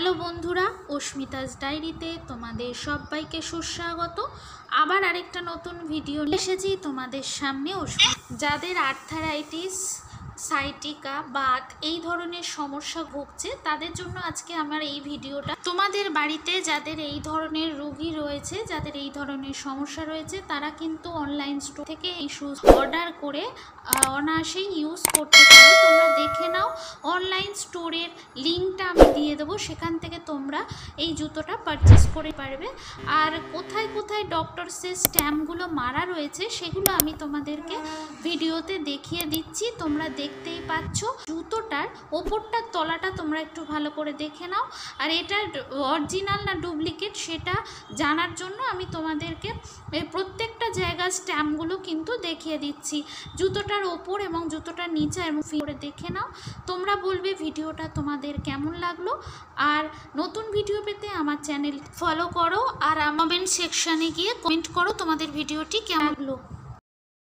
Hello বন্ধুরা, অস্মিতাস ডায়েরিতে তোমাদের সবাইকে সুস্বাগত। আবার আরেকটা নতুন ভিডিও এসেছি তোমাদের সামনে। যাদের আর্থারাইটিস, সাইটিকা, বাত এই ধরনের সমস্যা ভুগছে তাদের জন্য আজকে আমার এই ভিডিওটা। তোমাদের বাড়িতে যাদের এই ধরনের রোগী রয়েছে, যাদের এই ধরনের সমস্যা রয়েছে, তারা কিন্তু অনলাইন স্টোর থেকে এই শুজ অর্ডার করে অনায়াসেই ইউজ করতে পারো। তোমরা দেখে নাও, অনলাইন স্টোরের লিঙ্কটা আমি দিয়ে দেবো, সেখান থেকে তোমরা এই জুতোটা পারচেস করে পারবে। আর কোথায় কোথায় ডক্টরসের স্ট্যাম্পগুলো মারা রয়েছে সেগুলো আমি তোমাদেরকে ভিডিওতে দেখিয়ে দিচ্ছি। তোমরা দেখতেই পাচ্ছ জুতোটার ওপরটার তলাটা তোমরা একটু ভালো করে দেখে নাও। আর এটা অরিজিনাল না ডুপ্লিকেট সেটা জানার জন্য আমি তোমাদেরকে প্রত্যেকটা জায়গার স্ট্যাম্পগুলো কিন্তু দেখিয়ে দিচ্ছি। জুতোটার ওপর এবং জুতোটার নিচে এবং করে দেখে নাও। তোমরা বলবে ভিডিওটা তোমাদের কেমন লাগলো। আর নতুন ভিডিও পেতে আমার চ্যানেল ফলো করো আর কমেন্ট সেকশানে গিয়ে কমেন্ট করো তোমাদের ভিডিওটি কেমন লাগলো।